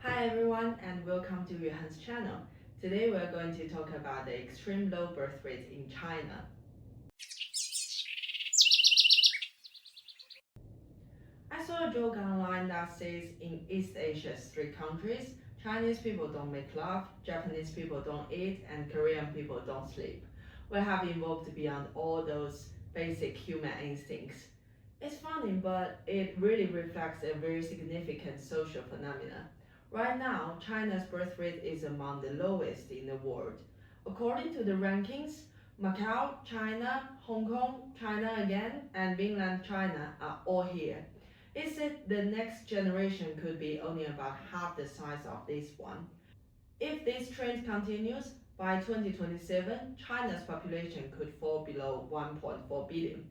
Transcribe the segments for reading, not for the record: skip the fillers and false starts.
Hi everyone and welcome to Yuhan's channel. Today we're going to talk about the extreme low birth rate in China. I saw a joke online that says in East Asia's three countries, Chinese people don't make love, Japanese people don't eat, and Korean people don't sleep. We have evolved beyond all those basic human instincts. It's funny, but it really reflects a very significant social phenomenon. Right now, China's birth rate is among the lowest in the world. According to the rankings, Macau, China, Hong Kong, China again, and Mainland China are all here. It said the next generation could be only about half the size of this one. If this trend continues, by 2027, China's population could fall below 1.4 billion.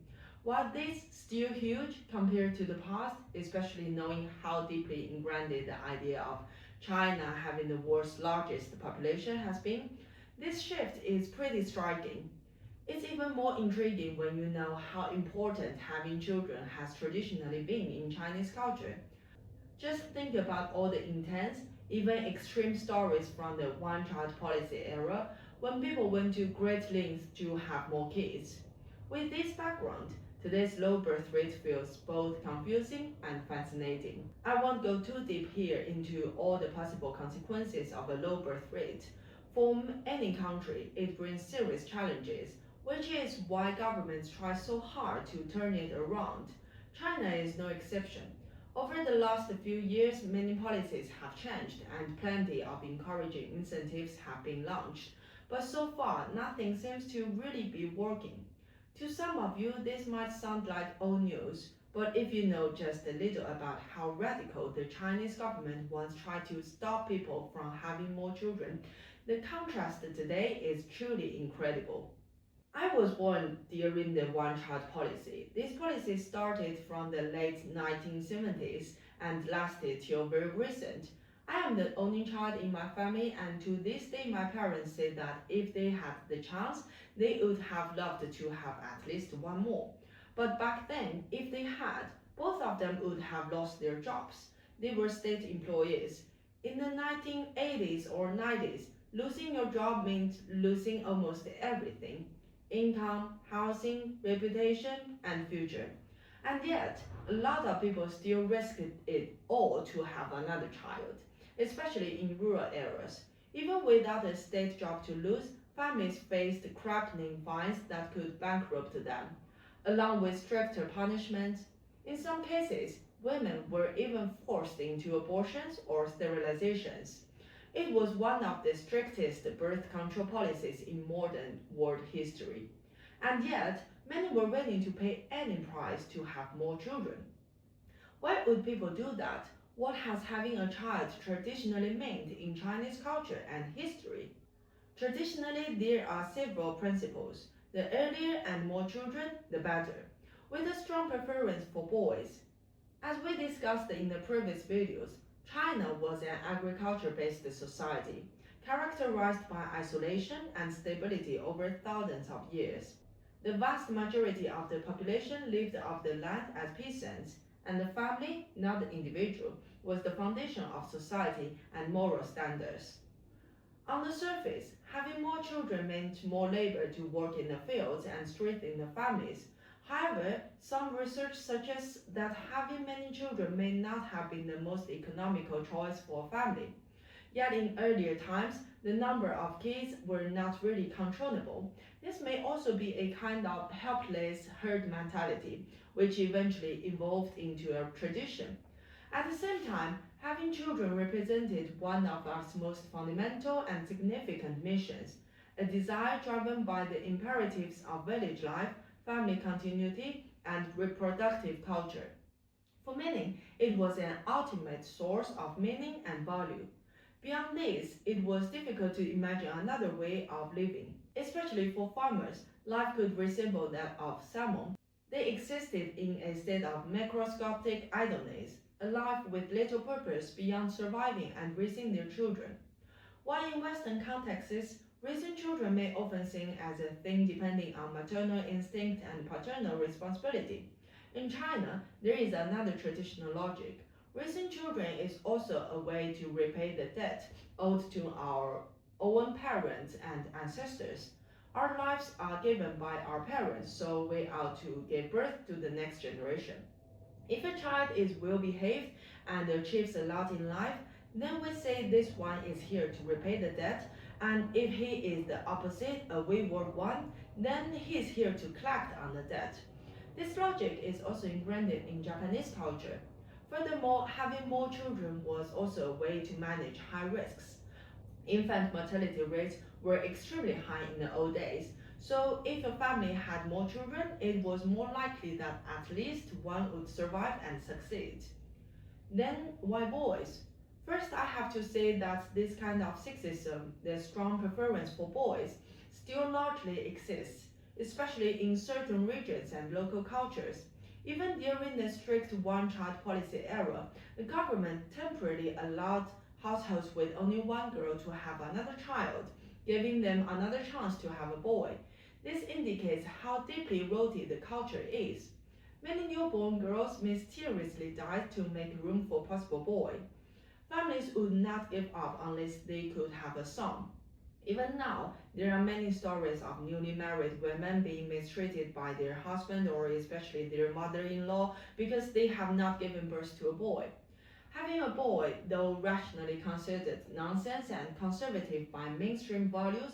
While this is still huge compared to the past, especially knowing how deeply ingrained the idea of China having the world's largest population has been, this shift is pretty striking. It's even more intriguing when you know how important having children has traditionally been in Chinese culture. Just think about all the intense, even extreme stories from the one child policy era when people went to great lengths to have more kids. With this background, today's low birth rate feels both confusing and fascinating. I won't go too deep here into all the possible consequences of a low birth rate. For any country, it brings serious challenges, which is why governments try so hard to turn it around. China is no exception. Over the last few years, many policies have changed and plenty of encouraging incentives have been launched, but so far nothing seems to really be working. To some of you, this might sound like old news, but if you know just a little about how radical the Chinese government once tried to stop people from having more children, the contrast today is truly incredible. I was born during the one child policy. This policy started from the late 1970s and lasted till very recent. I am the only child in my family, and to this day, my parents say that if they had the chance, they would have loved to have at least one more. But back then, if they had, both of them would have lost their jobs. They were state employees. In the 1980s or 90s, losing your job meant losing almost everything: income, housing, reputation, and future. And yet, a lot of people still risk it all to have another child, especially in rural areas. Even without a state job to lose, families faced crippling fines that could bankrupt them, along with stricter punishments. In some cases, women were even forced into abortions or sterilizations. It was one of the strictest birth control policies in modern world history. And yet, many were willing to pay any price to have more children. Why would people do that? What has having a child traditionally meant in Chinese culture and history? Traditionally, there are several principles. The earlier and more children, the better, with a strong preference for boys. As we discussed in the previous videos, China was an agriculture-based society, characterized by isolation and stability over thousands of years. The vast majority of the population lived off the land as peasants, and the family, not the individual, was the foundation of society and moral standards. On the surface, having more children meant more labor to work in the fields and strengthen the families. However, some research suggests that having many children may not have been the most economical choice for a family. Yet in earlier times, the number of kids were not really controllable. This may also be a kind of helpless herd mentality, which eventually evolved into a tradition. At the same time, having children represented one of Earth's most fundamental and significant missions, a desire driven by the imperatives of village life, family continuity, and reproductive culture. For many, it was an ultimate source of meaning and value. Beyond this, it was difficult to imagine another way of living. Especially for farmers, life could resemble that of salmon. They existed in a state of microscopic idleness, a life with little purpose beyond surviving and raising their children. While in Western contexts, raising children may often seen as a thing depending on maternal instinct and paternal responsibility. In China, there is another traditional logic. Raising children is also a way to repay the debt owed to our own parents and ancestors. Our lives are given by our parents, so we ought to give birth to the next generation. If a child is well behaved and achieves a lot in life, then we say this one is here to repay the debt, and if he is the opposite, a wayward one, then he is here to collect on the debt. This logic is also ingrained in Japanese culture. Furthermore, having more children was also a way to manage high risks. Infant mortality rates were extremely high in the old days, so if a family had more children, it was more likely that at least one would survive and succeed. Then, why boys? First, I have to say that this kind of sexism, the strong preference for boys, still largely exists, especially in certain regions and local cultures. Even during the strict one child policy era, the government temporarily allowed households with only one girl to have another child, giving them another chance to have a boy. This indicates how deeply rooted the culture is. Many newborn girls mysteriously died to make room for possible boy. Families would not give up unless they could have a son. Even now, there are many stories of newly married women being mistreated by their husband or especially their mother-in-law because they have not given birth to a boy. Having a boy, though rationally considered nonsense and conservative by mainstream values,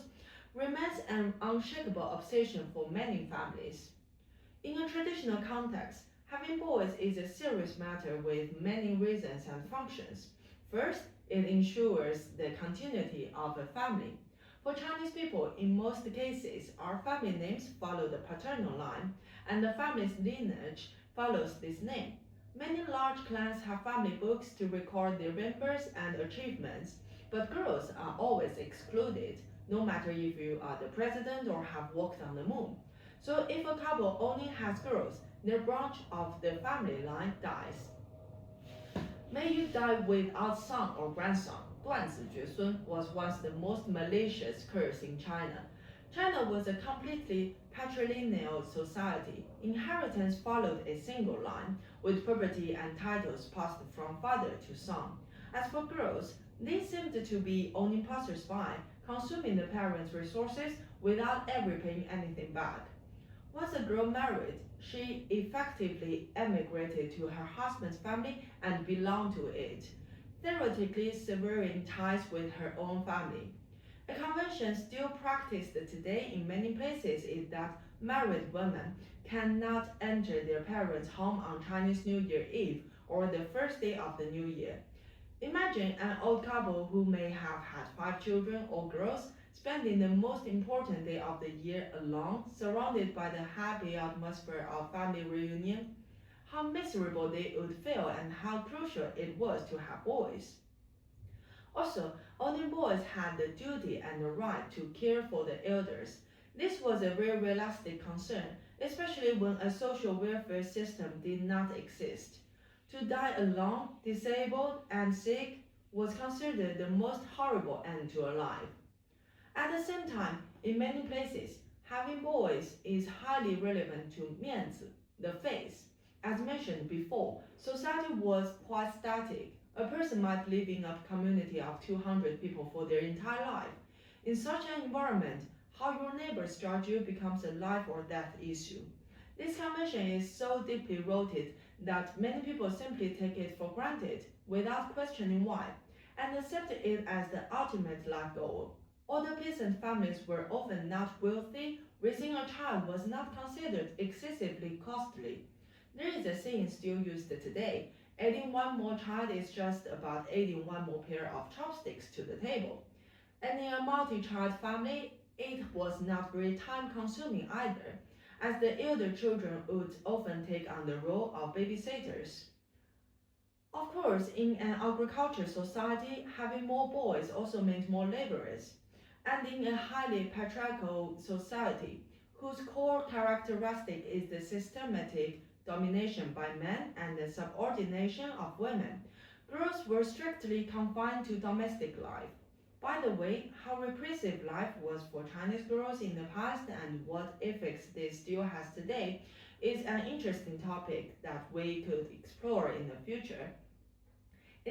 remains an unshakable obsession for many families. In a traditional context, having boys is a serious matter with many reasons and functions. First, it ensures the continuity of a family. For Chinese people, in most cases, our family names follow the paternal line, and the family's lineage follows this name. Many large clans have family books to record their members and achievements, but girls are always excluded, no matter if you are the president or have walked on the moon. So if a couple only has girls, their branch of the family line dies. May you die without son or grandson. 断子绝孙 was once the most malicious curse in China. China was a completely patrilineal society. Inheritance followed a single line, with property and titles passed from father to son. As for girls, they seemed to be only passers-by, consuming the parents' resources without ever paying anything back. Once a girl married, she effectively emigrated to her husband's family and belonged to it, theoretically severing ties with her own family. A convention still practiced today in many places is that married women cannot enter their parents' home on Chinese New Year Eve or the first day of the new year. Imagine an old couple who may have had 5 children or girls spending the most important day of the year alone, surrounded by the happy atmosphere of family reunion. How miserable they would feel and how crucial it was to have boys. Also, only boys had the duty and the right to care for the elders. This was a very realistic concern, especially when a social welfare system did not exist. To die alone, disabled, and sick was considered the most horrible end to a life. At the same time, in many places, having boys is highly relevant to 面子, the face. As mentioned before, society was quite static. A person might live in a community of 200 people for their entire life. In such an environment, how your neighbors judge you becomes a life or death issue. This convention is so deeply rooted that many people simply take it for granted without questioning why, and accept it as the ultimate life goal. Although peasant families were often not wealthy, raising a child was not considered excessively costly. There is a saying still used today: adding one more child is just about adding one more pair of chopsticks to the table. And in a multi-child family, it was not very time-consuming either, as the elder children would often take on the role of babysitters. Of course, in an agricultural society, having more boys also meant more laborers. And in a highly patriarchal society, whose core characteristic is the systematic domination by men and the subordination of women, girls were strictly confined to domestic life. By the way, how repressive life was for Chinese girls in the past and what effects this still has today is an interesting topic that we could explore in the future.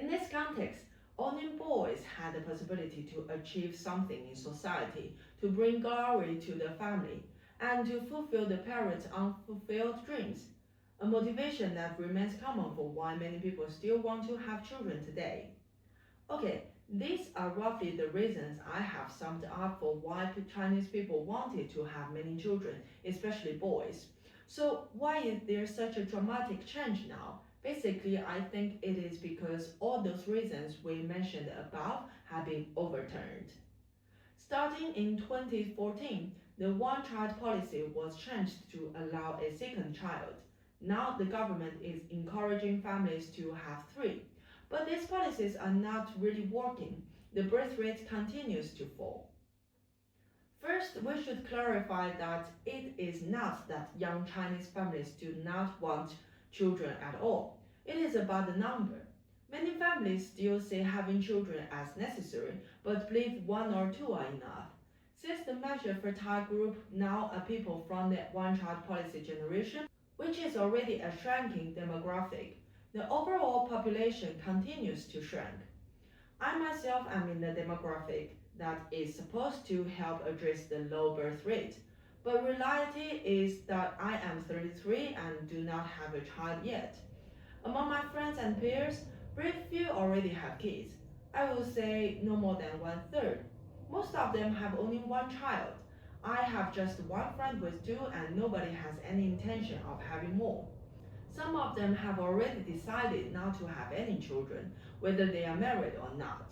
In this context, only boys had the possibility to achieve something in society, to bring glory to the family, and to fulfill the parents' unfulfilled dreams, a motivation that remains common for why many people still want to have children today. Okay, these are roughly the reasons I have summed up for why Chinese people wanted to have many children, especially boys. So, why is there such a dramatic change now? Basically, I think it is because all those reasons we mentioned above have been overturned. Starting in 2014, the one child policy was changed to allow a second child. Now the government is encouraging families to have three. But these policies are not really working. The birth rate continues to fall. First, we should clarify that it is not that young Chinese families do not want children at all. It is about the number. Many families still see having children as necessary, but believe one or two are enough. Since the major fertile group now are people from the one-child policy generation, which is already a shrinking demographic, the overall population continues to shrink. I myself am in the demographic that is supposed to help address the low birth rate, but reality is that I am 33 and do not have a child yet. Among my friends and peers, very few already have kids. I would say no more than one third. Most of them have only one child. I have just one friend with two, and nobody has any intention of having more. Some of them have already decided not to have any children, whether they are married or not.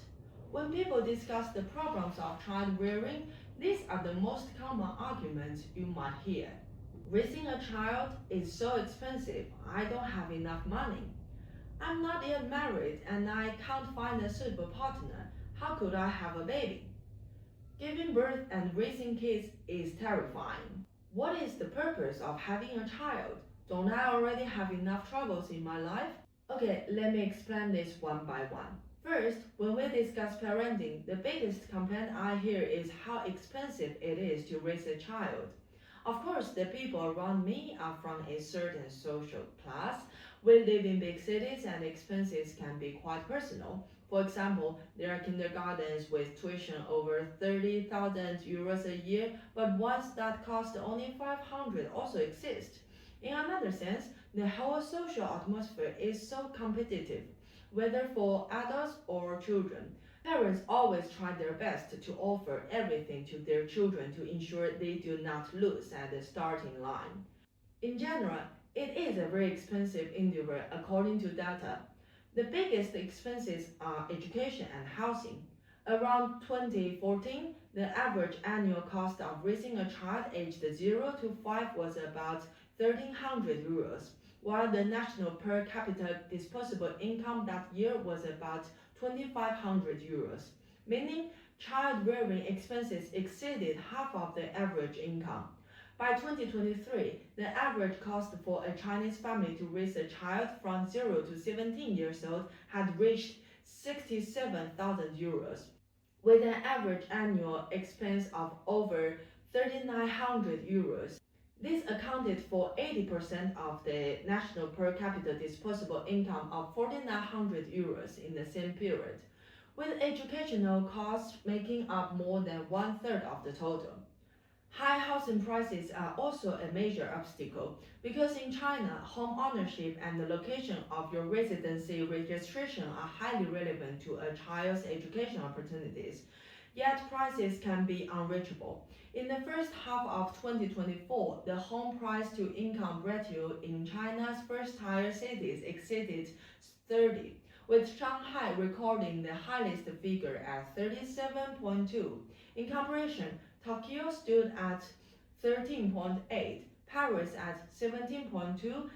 When people discuss the problems of child rearing, these are the most common arguments you might hear. Raising a child is so expensive, I don't have enough money. I'm not yet married and I can't find a suitable partner. How could I have a baby? Giving birth and raising kids is terrifying. What is the purpose of having a child? Don't I already have enough troubles in my life? Okay, let me explain this one by one. First, when we discuss parenting, the biggest complaint I hear is how expensive it is to raise a child. Of course, the people around me are from a certain social class. We live in big cities and expenses can be quite personal. For example, there are kindergartens with tuition over 30,000 euros a year, but ones that cost only 500 also exist. In another sense, the whole social atmosphere is so competitive, whether for adults or children. Parents always try their best to offer everything to their children to ensure they do not lose at the starting line. In general, it is a very expensive endeavor according to data. The biggest expenses are education and housing. Around 2014, the average annual cost of raising a child aged 0 to 5 was about 1,300 euros, while the national per capita disposable income that year was about 2,500 euros, meaning child rearing expenses exceeded half of the average income. By 2023, the average cost for a Chinese family to raise a child from 0 to 17 years old had reached 67,000 euros, with an average annual expense of over 3,900 euros. This accounted for 80% of the national per capita disposable income of 4,900 euros in the same period, with educational costs making up more than one third of the total. High housing prices are also a major obstacle because in China, home ownership and the location of your residency registration are highly relevant to a child's education opportunities. Yet prices can be unreachable. In the first half of 2024, the home price to income ratio in China's first-tier cities exceeded 30, with Shanghai recording the highest figure at 37.2. In comparison, Tokyo stood at 13.8, Paris at 17.2.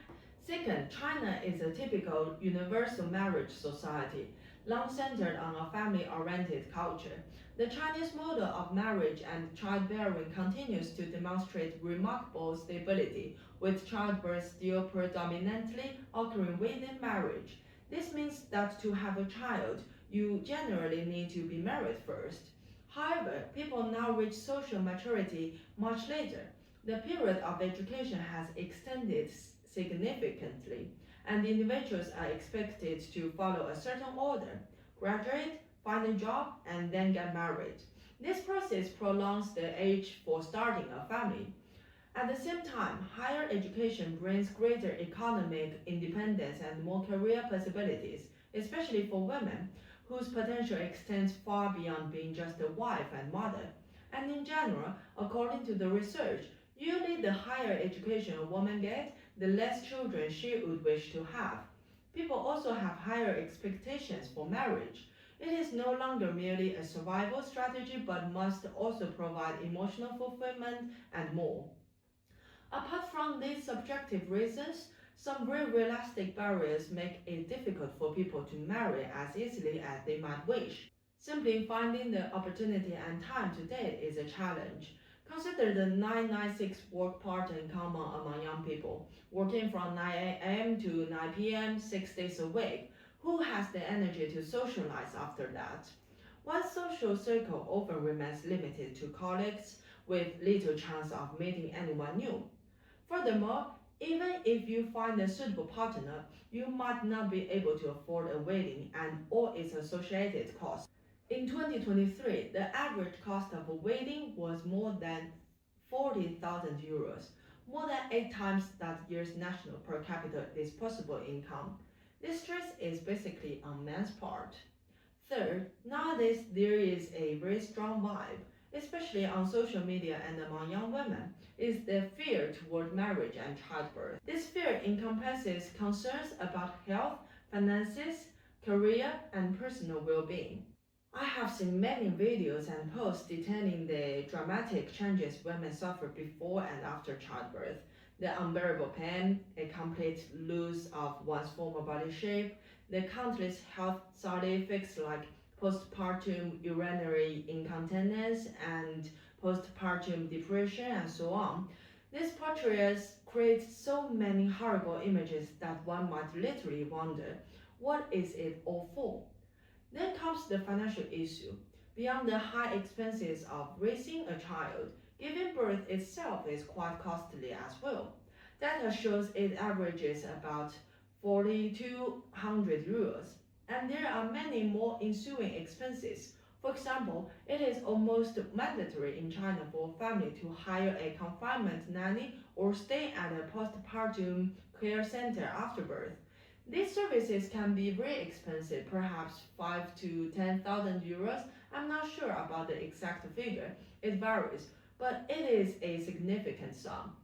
Second, China is a typical universal marriage society, long centered on a family-oriented culture. The Chinese model of marriage and childbearing continues to demonstrate remarkable stability, with childbirth still predominantly occurring within marriage. This means that to have a child, you generally need to be married first. However, people now reach social maturity much later. The period of education has extended significantly. and individuals are expected to follow a certain order: graduate, find a job, and then get married. This process prolongs the age for starting a family. At the same time, higher education brings greater economic independence and more career possibilities, especially for women, whose potential extends far beyond being just a wife and mother. And in general, according to the research, usually the higher education a woman gets, the less children she would wish to have. People also have higher expectations for marriage. It is no longer merely a survival strategy but must also provide emotional fulfillment and more. Apart from these subjective reasons, some very realistic barriers make it difficult for people to marry as easily as they might wish. Simply finding the opportunity and time to date is a challenge. Consider the 996 work pattern common among young people, working from 9 a.m. to 9 p.m. 6 days a week. Who has the energy to socialize after that? One's social circle often remains limited to colleagues with little chance of meeting anyone new. Furthermore, even if you find a suitable partner, you might not be able to afford a wedding and all its associated costs. In 2023, the average cost of a wedding was more than 40,000 euros, more than 8 times that year's national per capita disposable income. This stress is basically on man's part. Third, nowadays there is a very strong vibe, especially on social media and among young women, is the fear toward marriage and childbirth. This fear encompasses concerns about health, finances, career, and personal well-being. I have seen many videos and posts detailing the dramatic changes women suffer before and after childbirth. The unbearable pain, a complete loss of one's former body shape, the countless health side effects like postpartum urinary incontinence and postpartum depression and so on. These portrayals create so many horrible images that one might literally wonder, what is it all for? Then comes the financial issue. Beyond the high expenses of raising a child, giving birth itself is quite costly as well. Data shows it averages about 4,200 euros, and there are many more ensuing expenses. For example, it is almost mandatory in China for a family to hire a confinement nanny or stay at a postpartum care center after birth. These services can be very expensive, perhaps 5 to 10,000 euros. I'm not sure about the exact figure, it varies, but it is a significant sum.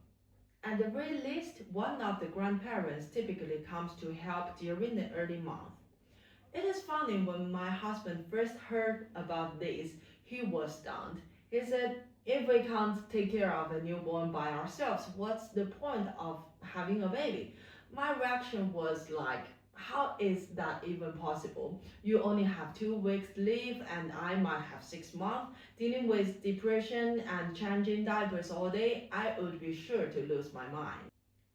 At the very least, one of the grandparents typically comes to help during the early months. It is funny, when my husband first heard about this, he was stunned. He said, if we can't take care of a newborn by ourselves, what's the point of having a baby? My reaction was like, how is that even possible? You only have 2 weeks leave and I might have 6 months. Dealing with depression and changing diapers all day, I would be sure to lose my mind.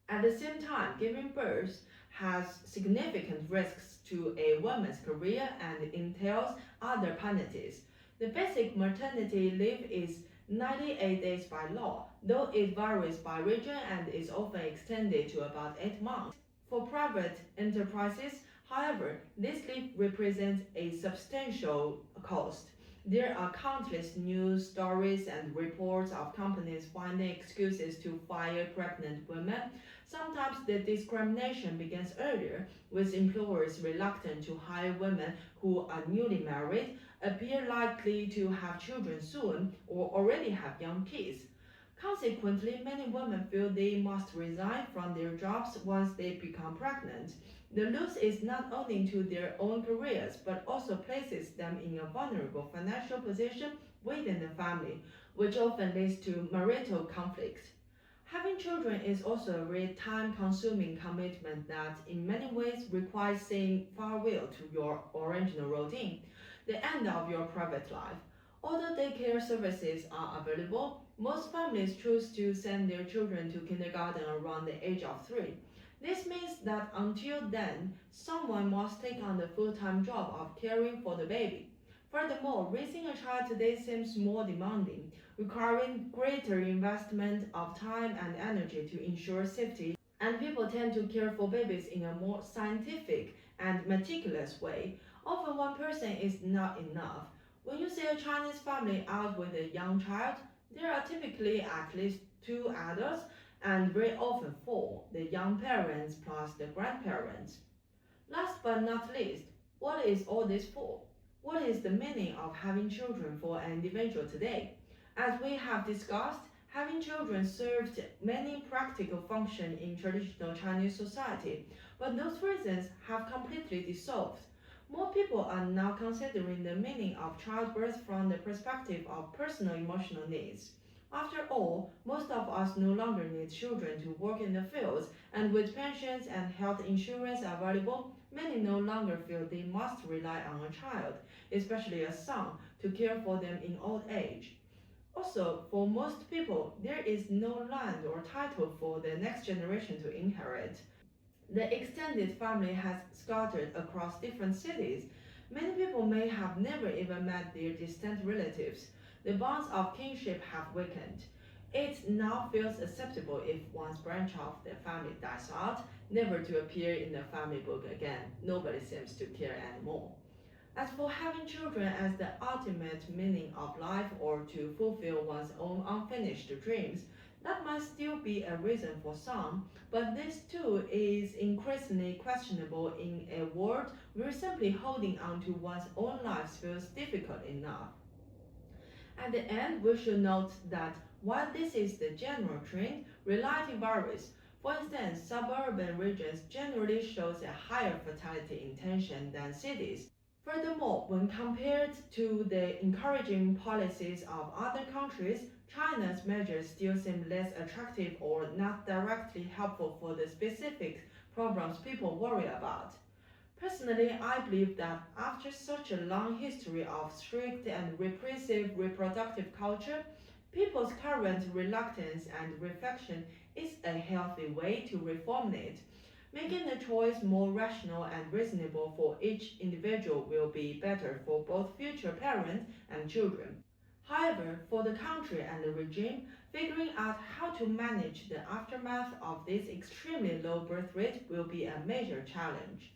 At the same time, giving birth has significant risks to a woman's career and entails other penalties. The basic maternity leave is 98 days by law, though it varies by region and is often extended to about 8 months. For private enterprises, however, this leave represents a substantial cost. There are countless news stories and reports of companies finding excuses to fire pregnant women. Sometimes the discrimination begins earlier, with employers reluctant to hire women who are newly married, appear likely to have children soon, or already have young kids. Consequently, many women feel they must resign from their jobs once they become pregnant. The loss is not only to their own careers, but also places them in a vulnerable financial position within the family, which often leads to marital conflict. Having children is also a very time-consuming commitment that in many ways requires saying farewell to your original routine, the end of your private life. Although daycare services are available, most families choose to send their children to kindergarten around the age of 3. This means that until then, someone must take on the full-time job of caring for the baby. Furthermore, raising a child today seems more demanding, requiring greater investment of time and energy to ensure safety And people tend to care for babies in a more scientific and meticulous way. Often one person is not enough. When you see a Chinese family out with a young child, there are typically at least two adults and very often four, the young parents plus the grandparents. Last but not least, what is all this for? What is the meaning of having children for an individual today? As we have discussed, having children served many practical functions in traditional Chinese society, but those reasons have completely dissolved. More people are now considering the meaning of childbirth from the perspective of personal emotional needs. After all, most of us no longer need children to work in the fields, and with pensions and health insurance available, many no longer feel they must rely on a child, especially a son, to care for them in old age. Also, for most people, there is no land or title for the next generation to inherit. The extended family has scattered across different cities. Many people may have never even met their distant relatives. The bonds of kinship have weakened. It now feels acceptable if one's branch of the family dies out, never to appear in the family book again. Nobody seems to care anymore. As for having children as the ultimate meaning of life or to fulfill one's own unfinished dreams, that might still be a reason for some, but this too is increasingly questionable in a world where simply holding on to one's own life feels difficult enough. At the end, we should note that while this is the general trend, reality varies. For instance, suburban regions generally shows a higher fertility intention than cities. Furthermore, when compared to the encouraging policies of other countries, China's measures still seem less attractive or not directly helpful for the specific problems people worry about. Personally, I believe that after such a long history of strict and repressive reproductive culture, people's current reluctance and reflection is a healthy way to reform it. Making the choice more rational and reasonable for each individual will be better for both future parents and children. However, for the country and the regime, figuring out how to manage the aftermath of this extremely low birth rate will be a major challenge.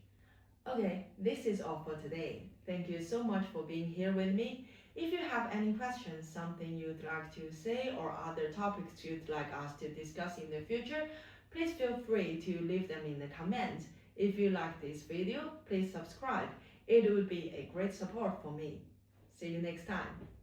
Okay, this is all for today. Thank you so much for being here with me. If you have any questions, something you'd like to say, or other topics you'd like us to discuss in the future, please feel free to leave them in the comments. If you like this video, please subscribe. It would be a great support for me. See you next time.